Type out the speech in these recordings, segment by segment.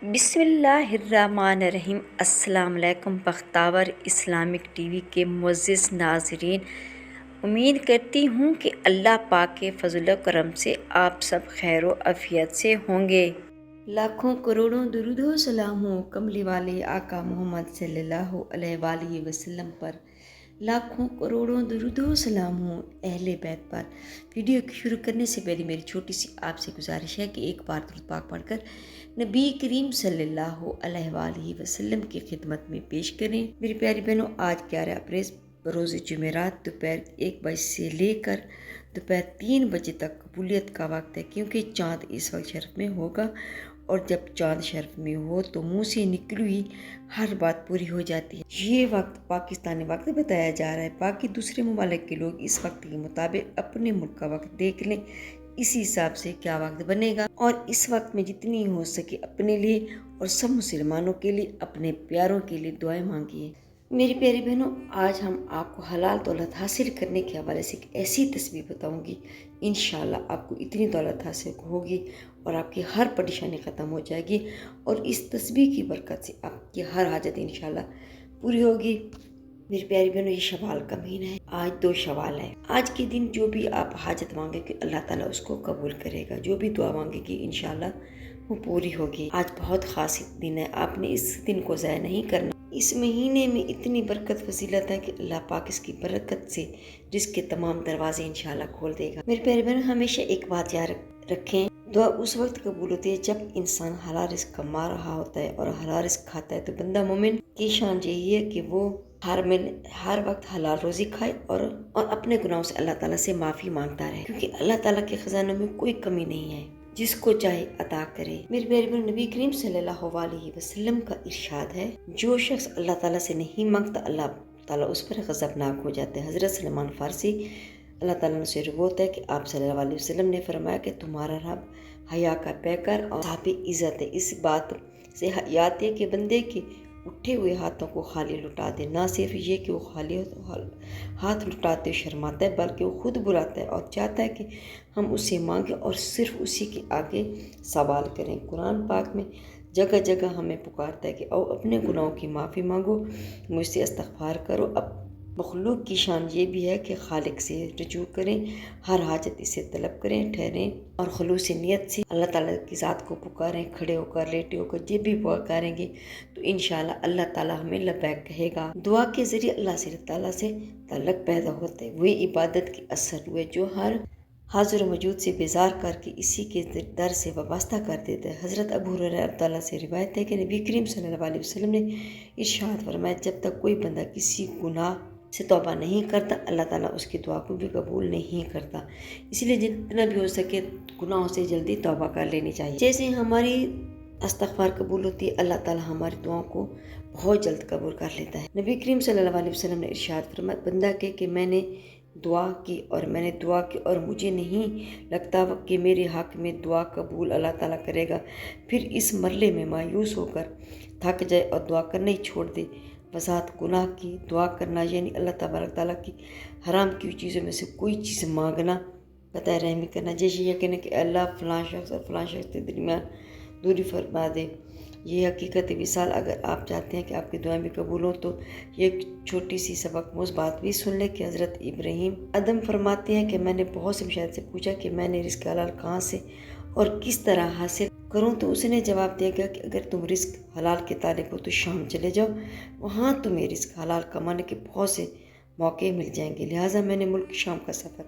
بسم اللہ الرحمن الرحیم۔ السلام علیکم بختاور اسلامک ٹی وی کے معزز ناظرین، امید کرتی ہوں کہ اللہ پاک کے فضل و کرم سے آپ سب خیر و عافیت سے ہوں گے۔ لاکھوں کروڑوں درود و سلام ہو کملی والے آقا محمد صلی اللہ علیہ وآلہ وسلم پر، لاکھوں کروڑوں درود و سلام ہو اہل بیت پر۔ ویڈیو شروع کرنے سے پہلے میری چھوٹی سی آپ سے گزارش ہے کہ ایک بار درود پاک پڑھ کر نبی کریم صلی اللہ علیہ وآلہ وسلم کی خدمت میں پیش کریں۔ میری پیاری بہنوں، آج 11 اپریل بروز جمعرات دوپہر 1 بجے سے لے کر دوپہر 3 بجے تک قبولیت کا وقت ہے، کیونکہ چاند اس وقت شرف میں ہوگا، اور جب چاند شرف میں ہو تو منہ سے نکلی ہوئی ہر بات پوری ہو جاتی ہے۔ یہ وقت پاکستانی وقت بتایا جا رہا ہے، باقی دوسرے ممالک کے لوگ اس وقت کے مطابق اپنے ملک کا وقت دیکھ لیں، اسی حساب سے کیا وقت بنے گا، اور اس وقت میں جتنی ہو سکے اپنے لیے اور سب مسلمانوں کے لیے، اپنے پیاروں کے لیے دعائیں مانگیے۔ میری پیاری بہنوں، آج ہم آپ کو حلال دولت حاصل کرنے کے حوالے سے ایک ایسی تصویر بتاؤں گی، انشاءاللہ آپ کو اتنی دولت حاصل ہوگی اور آپ کی ہر پریشانی ختم ہو جائے گی، اور اس تصویر کی برکت سے آپ کی ہر حاجت انشاءاللہ پوری ہوگی۔ میری پیاری بہنوں، یہ شوال کا مہینہ ہے، آج 2 شوال ہے۔ آج کے دن جو بھی آپ حاجت مانگے گے اللہ تعالیٰ اس کو قبول کرے گا، جو بھی دعا مانگے گی انشاءاللہ وہ پوری ہوگی۔ آج بہت خاص دن ہے، آپ نے اس دن کو ضائع نہیں کرنا۔ اس مہینے میں اتنی برکت فضیلت ہے کہ اللہ پاک اس کی برکت سے رزق کے تمام دروازے انشاءاللہ کھول دے گا۔ میری پیاری بہنوں، ہمیشہ ایک بات یاد رکھیں، دعا اس وقت قبول ہوتی ہے جب انسان حلال رزق کما رہا ہوتا ہے اور حلال رزق کھاتا ہے۔ تو بندہ مومن کی شان یہی ہے کہ وہ ہر وقت حلال روزی کھائے اور اپنے گناہوں سے اللہ تعالیٰ سے معافی مانگتا رہے، کیونکہ اللہ تعالیٰ کے خزانوں میں کوئی کمی نہیں ہے، جس کو چاہے عطا کرے۔ میرے پیارے بہن، نبی کریم صلی اللہ علیہ وسلم کا ارشاد ہے، جو شخص اللہ تعالیٰ سے نہیں مانگتا اللہ تعالیٰ اس پر غضبناک ہو جاتے ہیں۔ حضرت سلمان فارسی اللہ تعالیٰ سے روایت ہے کہ آپ صلی اللہ علیہ وسلم نے فرمایا کہ تمہارا رب حیا کا پیکر اور صاحب عزت ہے۔ اس بات سے یاد ہے کہ بندے کے اٹھے ہوئے ہاتھوں کو خالی لٹا دے، نہ صرف یہ کہ وہ خالی ہاتھ لٹاتے شرماتا ہے، بلکہ وہ خود بلاتا ہے اور چاہتا ہے کہ ہم اسے مانگیں اور صرف اسی کے آگے سوال کریں۔ قرآن پاک میں جگہ جگہ ہمیں پکارتا ہے کہ او اپنے گناہوں کی معافی مانگو، مجھ سے استغفار کرو۔ اب مخلوق کی شان یہ بھی ہے کہ خالق سے رجوع کریں، ہر حاجت اسے طلب کریں، ٹھہریں اور خلوص نیت سے اللہ تعالیٰ کی ذات کو پکاریں، کھڑے ہو کر، لیٹے ہو کر، جب بھی پکاریں گے تو انشاءاللہ اللہ تعالیٰ ہمیں لبیک کہے گا۔ دعا کے ذریعے اللہ تعالیٰ سے تعلق پیدا ہوتا ہے، وہی عبادت کی اثر ہوئے جو ہر حاضر موجود سے بیزار کر کے اسی کے در سے وابستہ کر دیتا ہے۔ حضرت ابو ہریرہ رضی اللہ سے روایت ہے کہ نبی کریم صلی اللہ علیہ وسلم نے ارشاد فرمایا، جب تک کوئی بندہ کسی گناہ سے توبہ نہیں کرتا اللہ تعالیٰ اس کی دعا کو بھی قبول نہیں کرتا۔ اس لیے جتنا بھی ہو سکے گناہوں سے جلدی توبہ کر لینی چاہیے۔ جیسے ہماری استغفار قبول ہوتی ہے، اللہ تعالیٰ ہماری دعاؤں کو بہت جلد قبول کر لیتا ہے۔ نبی کریم صلی اللہ علیہ وسلم نے ارشاد فرمایا، بندہ کہ میں نے دعا کی اور مجھے نہیں لگتا کہ میرے حق میں دعا قبول اللہ تعالیٰ کرے گا، پھر اس مرحلے میں مایوس ہو کر تھک جائے اور دعا کرنا ہی چھوڑ دے۔ وضاحت: گناہ کی دعا کرنا یعنی اللہ تبارک تعالیٰ کی حرام کی چیزوں میں سے کوئی چیز مانگنا، قطع رحمی کرنا، جیسے یہ کہنا کہ اللہ فلاں شخص اور فلاں شخص کے درمیان دوری فرما دے۔ یہ حقیقت وصال، اگر آپ چاہتے ہیں کہ آپ کی دعائیں بھی قبول ہوں تو یہ ایک چھوٹی سی سبق موز بات بھی سن لیں کہ حضرت ابراہیم ادم فرماتے ہیں کہ میں نے بہت سے مشاہد سے پوچھا کہ میں نے رزق حلال کہاں سے اور کس طرح حاصل کروں، تو اس نے جواب دیا گیا کہ اگر تم رزق حلال کے طالب ہو تو شام چلے جاؤ، وہاں تمہیں رزق حلال کمانے کے بہت سے موقع مل جائیں گے۔ لہٰذا میں نے ملک شام کا سفر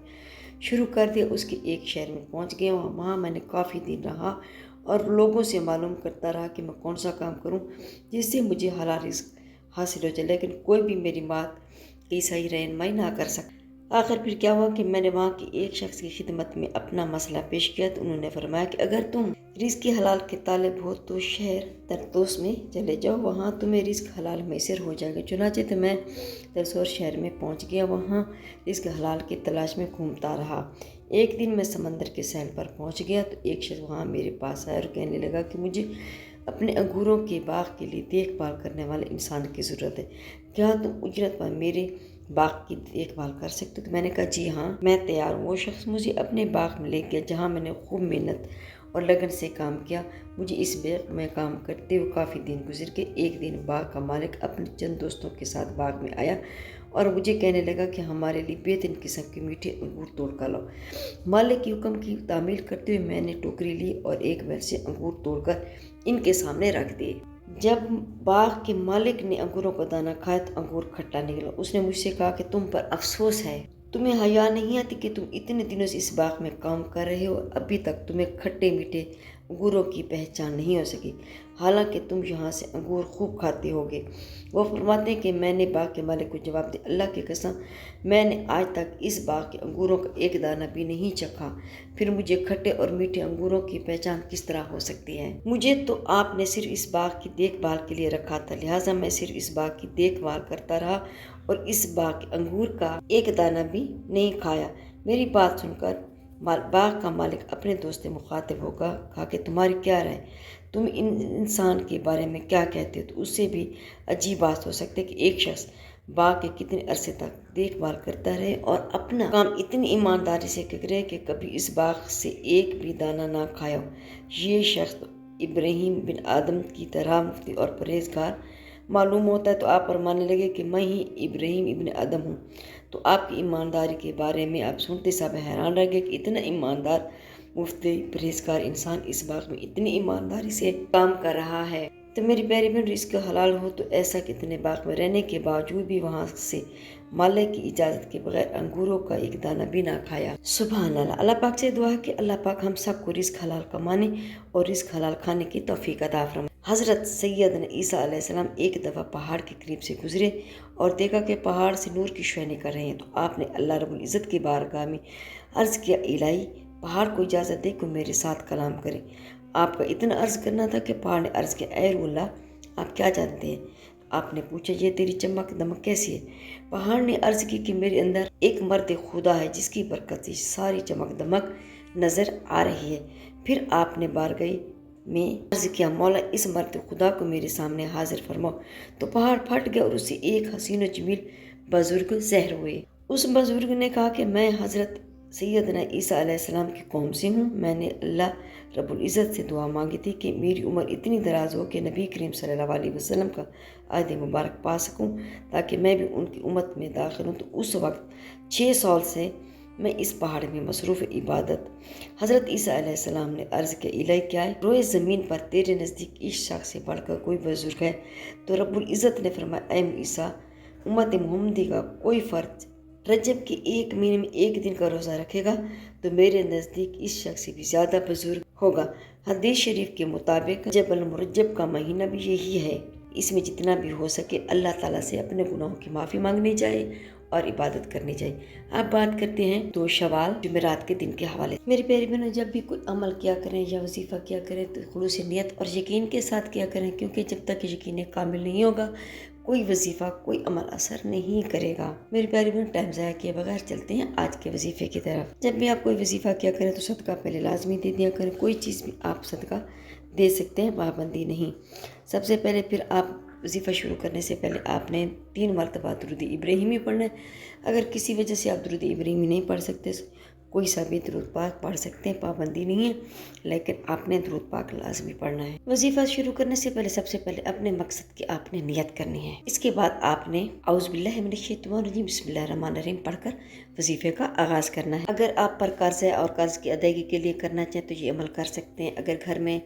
شروع کر دیا، اس کے ایک شہر میں پہنچ گیا، وہاں میں نے کافی دن رہا اور لوگوں سے معلوم کرتا رہا کہ میں کون سا کام کروں جس سے مجھے حلال رزق حاصل ہو جائے، لیکن کوئی بھی میری بات کی صحیح رہنمائی نہ کر سکا۔ آخر پھر کیا ہوا کہ میں نے وہاں کے ایک شخص کی خدمت میں اپنا مسئلہ پیش کیا تو انہوں نے فرمایا کہ اگر تم رزق حلال کے طالب ہو تو شہر ترسوس میں چلے جاؤ، وہاں تمہیں رزق حلال میسر ہو جائے گا۔ چنانچہ تو میں ترسوس شہر میں پہنچ گیا، وہاں رزق حلال کی تلاش میں گھومتا رہا۔ ایک دن میں سمندر کے ساحل پر پہنچ گیا تو ایک شخص وہاں میرے پاس آیا اور کہنے لگا کہ مجھے اپنے انگوروں کے باغ کے لیے دیکھ بھال کرنے والے انسان کی ضرورت ہے، کیا تم اجرت پر میرے باغ کی دیکھ بھال کر سکتے ہو؟ تو میں نے کہا جی ہاں، میں تیار ہوں۔ وہ شخص مجھے اپنے باغ میں لے گیا جہاں میں نے خوب محنت اور لگن سے کام کیا۔ مجھے اس باغ میں کام کرتے ہوئے کافی دن گزر کے ایک دن باغ کا مالک اپنے چند دوستوں کے ساتھ باغ میں آیا اور مجھے کہنے لگا کہ ہمارے لیے بہترین قسم کے میٹھے انگور توڑ کر لاؤ۔ مالک کی حکم کی تعمیل کرتے ہوئے میں نے ٹوکری لی اور ایک بیل سے انگور توڑ کر ان کے سامنے رکھ دیے۔ جب باغ کے مالک نے انگوروں کا دانہ کھایا تو انگور کھٹا نکلا۔ اس نے مجھ سے کہا کہ تم پر افسوس ہے، تمہیں حیا نہیں آتی کہ تم اتنے دنوں سے اس باغ میں کام کر رہے ہو، ابھی تک تمہیں کھٹے میٹھے انگوروں کی پہچان نہیں ہو سکی، حالانکہ تم یہاں سے انگور خوب کھاتے ہوگے۔ وہ فرماتے ہیں کہ میں نے باغ کے مالک کو جواب دیا، اللہ کی قسم میں نے آج تک اس باغ کے انگوروں کا ایک دانہ بھی نہیں چکھا، پھر مجھے کھٹے اور میٹھے انگوروں کی پہچان کس طرح ہو سکتی ہے؟ مجھے تو آپ نے صرف اس باغ کی دیکھ بھال کے لیے رکھا تھا، لہٰذا میں صرف اس باغ کی دیکھ بھال کرتا رہا اور اس باغ کے انگور کا ایک دانہ بھی نہیں کھایا۔ میری بات سن کر باغ کا مالک اپنے دوست سے مخاطب ہوگا، کہا کہ تمہاری کیا رائے، تم ان انسان کے بارے میں کیا کہتے ہو؟ تو اس سے بھی عجیب بات ہو سکتی ہے کہ ایک شخص باغ کے کتنے عرصے تک دیکھ بھال کرتا رہے اور اپنا کام اتنی ایمانداری سے کرے کہ کبھی اس باغ سے ایک بھی دانہ نہ کھایا ہو۔ یہ شخص ابراہیم بن آدم کی طرح مفتی اور پرہیزگار معلوم ہوتا ہے۔ تو آپ فرمانے لگے کہ میں ہی ابراہیم ابن آدم ہوں۔ تو آپ کی ایمانداری کے بارے میں آپ سنتے سب حیران رہ گئے کہ اتنا ایماندار مفتی پرہیزگار انسان اس باغ میں اتنی ایمانداری سے کام کر رہا ہے۔ تو میری پیاری بہن، رزق حلال ہو تو ایسا کتنے باغ میں رہنے کے باوجود بھی وہاں سے مالک کی اجازت کے بغیر انگوروں کا ایک دانہ بھی نہ کھایا۔ سبحان اللہ۔ اللہ پاک سے دعا ہے کہ اللہ پاک ہم سب کو رزق حلال کمانے اور رزق حلال کھانے کی توفیق عطا فرمائے۔ حضرت سیدنا عیسیٰ علیہ السلام ایک دفعہ پہاڑ کے قریب سے گزرے اور دیکھا کہ پہاڑ سے نور کی شعاعیں نکل رہی ہیں، تو آپ نے اللہ رب العزت کی بارگاہ میں عرض کیا، الہی پہاڑ کو اجازت دے کہ میرے ساتھ کلام کرے۔ آپ کا اتنا عرض کرنا تھا کہ پہاڑ نے عرض کیا، اے روح اللہ آپ کیا جانتے ہیں؟ آپ نے پوچھا، یہ تیری چمک دمک کیسی ہے؟ پہاڑ نے عرض کی کہ میرے اندر ایک مرد خدا ہے جس کی برکت سے ساری چمک دمک نظر آ رہی ہے۔ پھر آپ نے بارگاہ میں عرض کیا، مولا اس مرد خدا کو میرے سامنے حاضر فرماؤ۔ تو پہاڑ پھٹ گیا اور اس سے ایک حسین و جمیل بزرگ ظاہر ہوئے۔ اس بزرگ نے کہا کہ میں حضرت سیدنا عیسیٰ علیہ السلام کی قوم سے ہوں، میں نے اللہ رب العزت سے دعا مانگی تھی کہ میری عمر اتنی دراز ہو کہ نبی کریم صلی اللہ علیہ وسلم کا عہد مبارک پا سکوں تاکہ میں بھی ان کی امت میں داخل ہوں۔ تو اس وقت 6 سال سے میں اس پہاڑ میں مصروف عبادت۔ حضرت عیسیٰ علیہ السلام نے عرض کیا، الہی کیا ہے روئے زمین پر تیرے نزدیک اس شخص سے بڑھ کر کوئی بزرگ ہے؟ تو رب العزت نے فرمایا، اے عیسیٰ امت محمدی کا کوئی فرد رجب کے ایک مہینے میں ایک دن کا روزہ رکھے گا تو میرے نزدیک اس شخص سے بھی زیادہ بزرگ ہوگا۔ حدیث شریف کے مطابق رجب المرجب کا مہینہ بھی یہی ہے۔ اس میں جتنا بھی ہو سکے اللہ تعالیٰ سے اپنے گناہوں کی معافی مانگنی چاہیے اور عبادت کرنی چاہیے۔ اب بات کرتے ہیں 2 شوال جمعرات کے دن کے حوالے سے۔ میری پیاری بہنوں، جب بھی کوئی عمل کیا کریں یا وظیفہ کیا کریں تو خلوص نیت اور یقین کے ساتھ کیا کریں، کیونکہ جب تک یقین کامل نہیں ہوگا کوئی وظیفہ کوئی عمل اثر نہیں کرے گا۔ میری پیاری بہن، ٹائم ضائع کیے بغیر چلتے ہیں آج کے وظیفے کی طرف۔ جب بھی آپ کوئی وظیفہ کیا کریں تو صدقہ پہلے لازمی دے دیا کریں۔ کوئی چیز بھی آپ صدقہ دے سکتے ہیں، پابندی نہیں۔ سب سے پہلے پھر آپ وظیفہ شروع کرنے سے پہلے آپ نے 3 مرتبہ درود ابراہیمی پڑھنا ہے۔ اگر کسی وجہ سے آپ درود ابراہیمی نہیں پڑھ سکتے، کوئی سا بھی درود پاک پڑھ سکتے ہیں، پابندی نہیں ہے، لیکن آپ نے درود پاک لازمی پڑھنا ہے۔ وظیفہ شروع کرنے سے پہلے سب سے پہلے اپنے مقصد کی آپ نے نیت کرنی ہے۔ اس کے بعد آپ نے اعوذ باللہ من الشیطان الرجیم بسم اللہ الرحمن الرحیم پڑھ کر وظیفے کا آغاز کرنا ہے۔ اگر آپ پر قرض ہے اور قرض کی ادائیگی کے لیے کرنا چاہیں تو یہ عمل کر سکتے ہیں۔ اگر گھر میں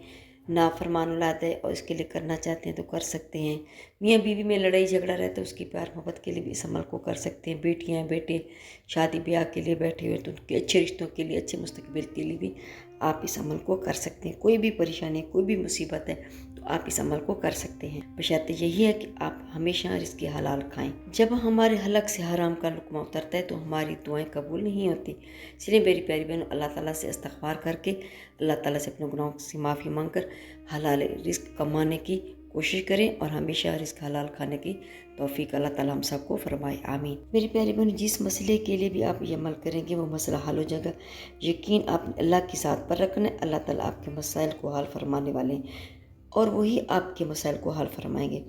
نافرمان اولاد ہے اور اس کے لیے کرنا چاہتے ہیں تو کر سکتے ہیں۔ میاں بیوی میں لڑائی جھگڑا رہتا ہے، اس کی پیار محبت کے لیے بھی اس عمل کو کر سکتے ہیں۔ بیٹیاں بیٹے شادی بیاہ کے لیے بیٹھے ہوئے تو ان کے اچھے رشتوں کے لیے، اچھے مستقبل کے لیے بھی آپ اس عمل کو کر سکتے ہیں۔ کوئی بھی پریشانی، کوئی بھی مصیبت ہے تو آپ اس عمل کو کر سکتے ہیں، بشرط یہی ہے کہ آپ ہمیشہ رزق حلال کھائیں۔ جب ہمارے حلق سے حرام کا لقمہ اترتا ہے تو ہماری دعائیں قبول نہیں ہوتی، اس لیے میری پیاری بہنوں، اللہ تعالیٰ سے استغفار کر کے، اللہ تعالیٰ سے اپنے گناہوں سے معافی مانگ کر حلال رزق کمانے کی کوشش کریں اور ہمیشہ رزق حلال کھانے کی توفیق اللہ تعالیٰ ہم سب کو فرمائے، آمین۔ میری پیاری بہن، جس مسئلے کے لیے بھی آپ یہ عمل کریں گے وہ مسئلہ حل ہو جائے گا۔ یقین آپ نے اللہ کی ذات پر رکھنا ہے، اللہ تعالیٰ آپ کے مسائل کو حل فرمانے والے ہیں اور وہی آپ کے مسائل کو حل فرمائیں گے۔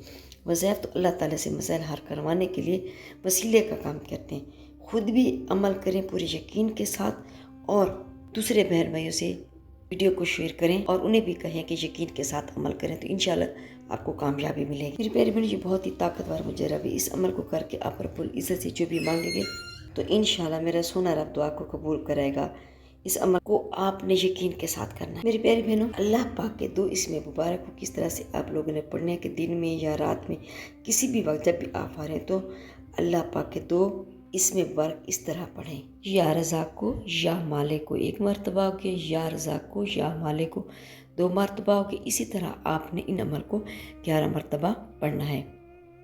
وظائف تو اللہ تعالیٰ سے مسائل حل کروانے کے لیے وسیلے کا کام کرتے ہیں۔ خود بھی عمل کریں پورے یقین کے ساتھ اور دوسرے بہن بھائیوں سے ویڈیو کو شیئر کریں اور انہیں بھی کہیں کہ یقین کے ساتھ عمل کریں تو انشاءاللہ آپ کو کامیابی ملے گی۔ میری پیاری بہنوں، یہ بہت ہی طاقتور مجرب ہے۔ اس عمل کو کر کے آپ رب العزت سے جو بھی مانگیں گے تو انشاءاللہ میرا سونا رب دعا کو قبول کرے گا۔ اس عمل کو آپ نے یقین کے ساتھ کرنا ہے۔ میری پیاری بہنوں، اللہ پاک کے 2 اسم مبارک کو کس طرح سے آپ لوگوں نے پڑھنے کہ دن میں یا رات میں کسی بھی وقت جب بھی آپ آ رہے ہیں تو اللہ پاک کے 2 اسم مبارک اس طرح پڑھیں۔ یا رزاق کو یا مالک کو 1 مرتبہ ہو گیا، یا رزاق کو یا مالک کو 2 مرتبہ ہو گیا۔ اسی طرح آپ نے ان عمل کو 11 مرتبہ پڑھنا ہے۔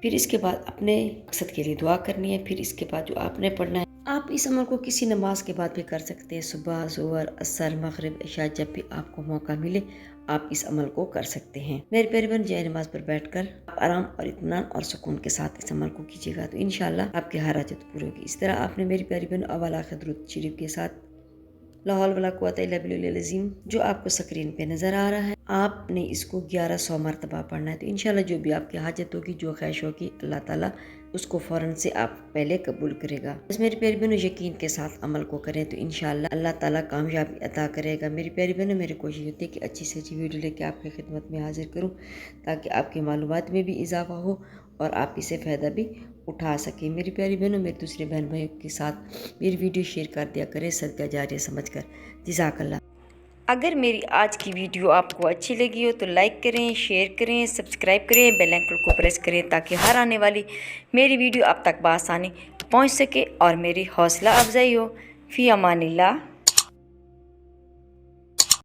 پھر اس کے بعد اپنے مقصد کے لیے دعا کرنی ہے۔ پھر اس کے بعد جو آپ نے پڑھنا ہے، آپ اس عمل کو کسی نماز کے بعد بھی کر سکتے ہیں، صبح، ظہر، عصر، مغرب، عشاء، جب بھی آپ کو موقع ملے آپ اس عمل کو کر سکتے ہیں۔ میرے پیارے بہن، جائے نماز پر بیٹھ کر آرام اور اطمینان اور سکون کے ساتھ اس عمل کو کیجیے گا تو انشاءاللہ آپ کی ہر حاجت پوری ہوگی۔ اس طرح آپ نے میری پیاری بہن اول آخر درود شریف کے ساتھ لا حول ولا قوت الا باللہ العظیم جو آپ کو سکرین پہ نظر آ رہا ہے، آپ نے اس کو 1100 مرتبہ پڑھنا ہے تو انشاءاللہ جو بھی آپ کی حاجت ہوگی، جو خواہش ہوگی، اللہ تعالیٰ اس کو فوراً سے آپ پہلے قبول کرے گا۔ بس میری پیاری بہنوں، یقین کے ساتھ عمل کو کریں تو انشاءاللہ اللہ تعالیٰ کامیابی عطا کرے گا۔ میری پیاری بہنوں، میری کوشش ہوتی ہے کہ اچھی سے اچھی ویڈیو لے کے آپ کی خدمت میں حاضر کروں تاکہ آپ کی معلومات میں بھی اضافہ ہو اور آپ اسے فائدہ بھی اٹھا سکیں۔ میری پیاری بہنوں، میرے دوسرے بہن بھائیوں کے ساتھ میری ویڈیو شیئر کر دیا کریں صدقہ جاریہ سمجھ کر۔ جزاک اللہ۔ اگر میری آج کی ویڈیو آپ کو اچھی لگی ہو تو لائک کریں، شیئر کریں، سبسکرائب کریں، بیل آئیکن کو پریس کریں تاکہ ہر آنے والی میری ویڈیو آپ تک بآسانی پہنچ سکے اور میری حوصلہ افزائی ہو۔ فی امان اللہ۔